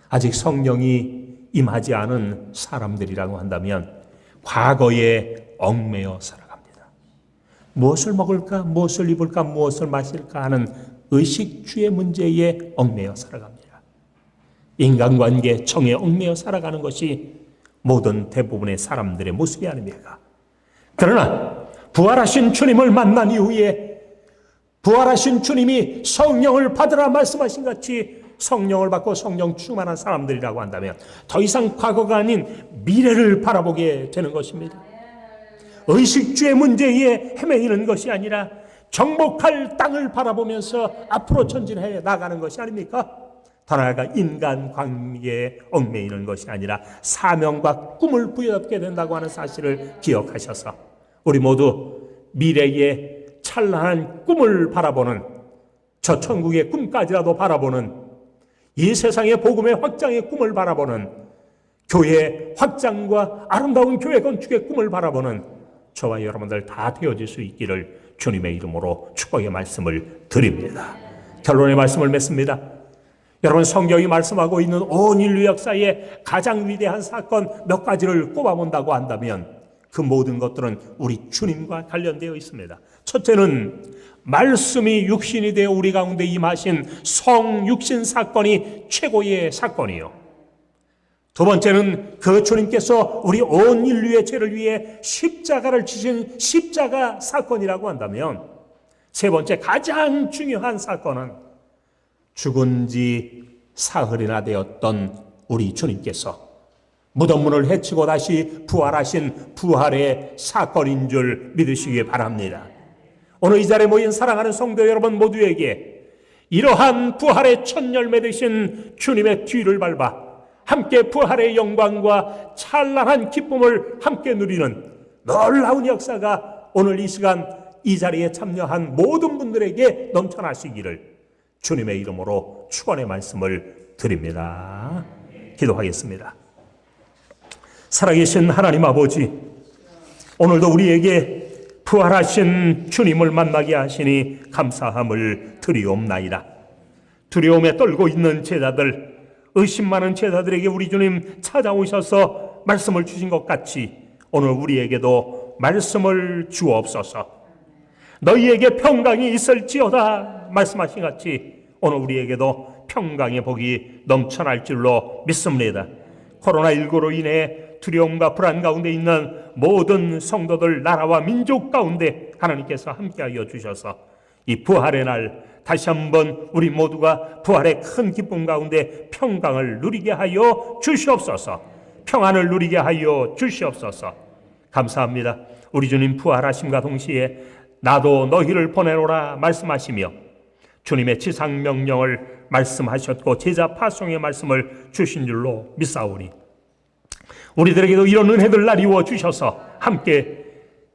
아직 성령이 임하지 않은 사람들이라고 한다면 과거에 얽매여 살아갑니다. 무엇을 먹을까, 무엇을 입을까, 무엇을 마실까 하는 의식주의 문제에 얽매여 살아갑니다. 인간관계, 정에 얽매여 살아가는 것이 모든 대부분의 사람들의 모습이 아닙니까? 그러나 부활하신 주님을 만난 이후에 부활하신 주님이 성령을 받으라 말씀하신 같이 성령을 받고 성령 충만한 사람들이라고 한다면 더 이상 과거가 아닌 미래를 바라보게 되는 것입니다. 의식주의 문제에 헤매이는 것이 아니라 정복할 땅을 바라보면서 앞으로 전진해 나가는 것이 아닙니까? 더 나아가 인간관계에 얽매이는 것이 아니라 사명과 꿈을 부여잡게 된다고 하는 사실을 기억하셔서 우리 모두 미래의 찬란한 꿈을 바라보는 저 천국의 꿈까지라도 바라보는 이 세상의 복음의 확장의 꿈을 바라보는 교회 확장과 아름다운 교회 건축의 꿈을 바라보는 저와 여러분들 다 되어질 수 있기를 주님의 이름으로 축복의 말씀을 드립니다. 결론의 말씀을 맺습니다. 여러분 성경이 말씀하고 있는 온 인류 역사의 가장 위대한 사건 몇 가지를 꼽아본다고 한다면 그 모든 것들은 우리 주님과 관련되어 있습니다. 첫째는 말씀이 육신이 되어 우리 가운데 임하신 성육신 사건이 최고의 사건이요. 두 번째는 그 주님께서 우리 온 인류의 죄를 위해 십자가를 지신 십자가 사건이라고 한다면, 세 번째 가장 중요한 사건은 죽은 지 사흘이나 되었던 우리 주님께서 무덤문을 헤치고 다시 부활하신 부활의 사건인 줄 믿으시기 바랍니다. 오늘 이 자리에 모인 사랑하는 성도 여러분 모두에게 이러한 부활의 첫 열매 되신 주님의 뒤를 밟아 함께 부활의 영광과 찬란한 기쁨을 함께 누리는 놀라운 역사가 오늘 이 시간 이 자리에 참여한 모든 분들에게 넘쳐나시기를 주님의 이름으로 축원의 말씀을 드립니다. 기도하겠습니다. 살아계신 하나님 아버지, 오늘도 우리에게 부활하신 주님을 만나게 하시니 감사함을 드리옵나이다. 두려움에 떨고 있는 제자들, 의심 많은 제자들에게 우리 주님 찾아오셔서 말씀을 주신 것 같이 오늘 우리에게도 말씀을 주옵소서. 너희에게 평강이 있을지어다 말씀하신 같이 오늘 우리에게도 평강의 복이 넘쳐날 줄로 믿습니다. 코로나19로 인해 두려움과 불안 가운데 있는 모든 성도들, 나라와 민족 가운데 하나님께서 함께하여 주셔서 이 부활의 날 다시 한번 우리 모두가 부활의 큰 기쁨 가운데 평강을 누리게 하여 주시옵소서. 평안을 누리게 하여 주시옵소서. 감사합니다. 우리 주님 부활하심과 동시에 나도 너희를 보내노라 말씀하시며 주님의 지상 명령을 말씀하셨고 제자 파송의 말씀을 주신 줄로 믿사오니 우리들에게도 이런 은혜들 나리워 주셔서 함께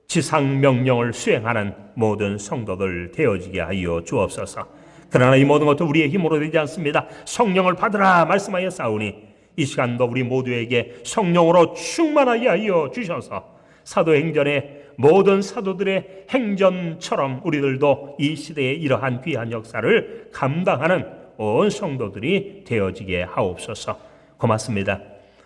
지상 명령을 수행하는 모든 성도들 되어지게 하여 주옵소서. 그러나 이 모든 것도 우리의 힘으로 되지 않습니다. 성령을 받으라 말씀하여 싸우니 이 시간도 우리 모두에게 성령으로 충만하게 하여 주셔서 사도행전의 모든 사도들의 행전처럼 우리들도 이 시대의 이러한 귀한 역사를 감당하는 온 성도들이 되어지게 하옵소서. 고맙습니다.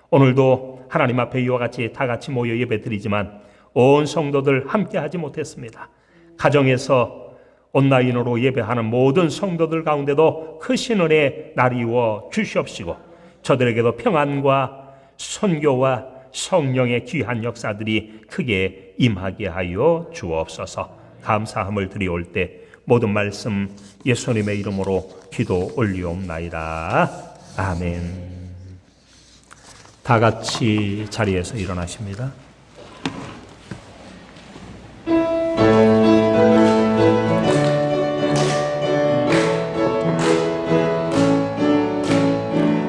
오늘도 하나님 앞에 이와 같이 다 같이 모여 예배드리지만 온 성도들 함께 하지 못했습니다. 가정에서 온라인으로 예배하는 모든 성도들 가운데도 크신 은혜 나리워 주시옵시고 저들에게도 평안과 선교와 성령의 귀한 역사들이 크게 임하게 하여 주옵소서. 감사함을 드리올 때 모든 말씀 예수님의 이름으로 기도 올리옵나이다. 아멘. 다 같이 자리에서 일어나십니다.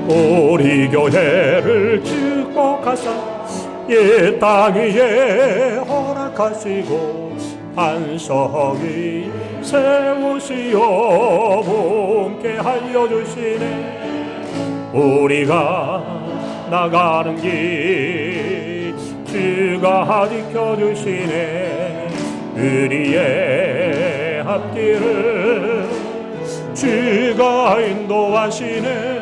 우리 교회를 축복하사 이 땅 위에 허락하시고 반석 위 세우시어 분께 하여 주시네. 우리가 나가는 길 주가 지켜주시네. 우리의 앞길을 주가 인도하시네.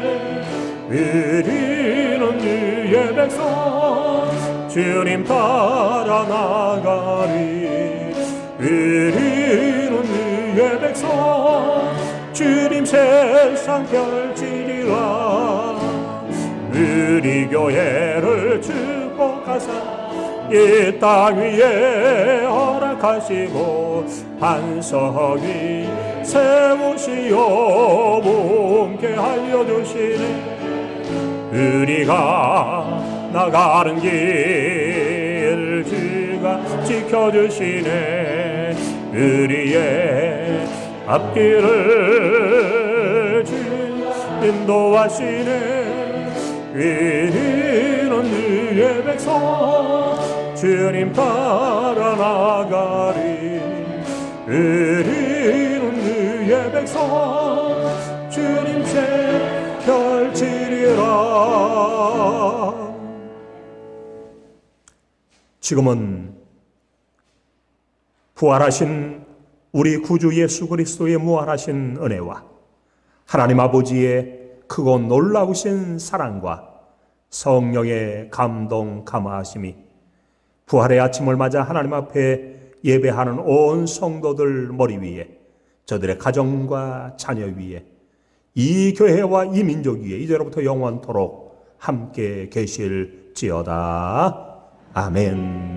우리는 주의 백성 주님 따라 나가리. 우리는 주의 백성 주님 세상 펼치리라. 우리 교회를 축복하사 이 땅 위에 허락하시고 반석 위 세우시어 분께 알려주시네. 우리가 나가는 길 주가 지켜주시네. 우리의 앞길을 주 인도하시네. 우리는 주의 백성 주님 따라 나가리. 우리는 주의 백성 주님 제 펼치리라. 지금은 부활하신 우리 구주 예수 그리스도의 무한하신 은혜와 하나님 아버지의 크고 놀라우신 사랑과 성령의 감동 감화하심이 부활의 아침을 맞아 하나님 앞에 예배하는 온 성도들 머리 위에, 저들의 가정과 자녀 위에, 이 교회와 이 민족 위에 이제로부터 영원토록 함께 계실지어다. 아멘.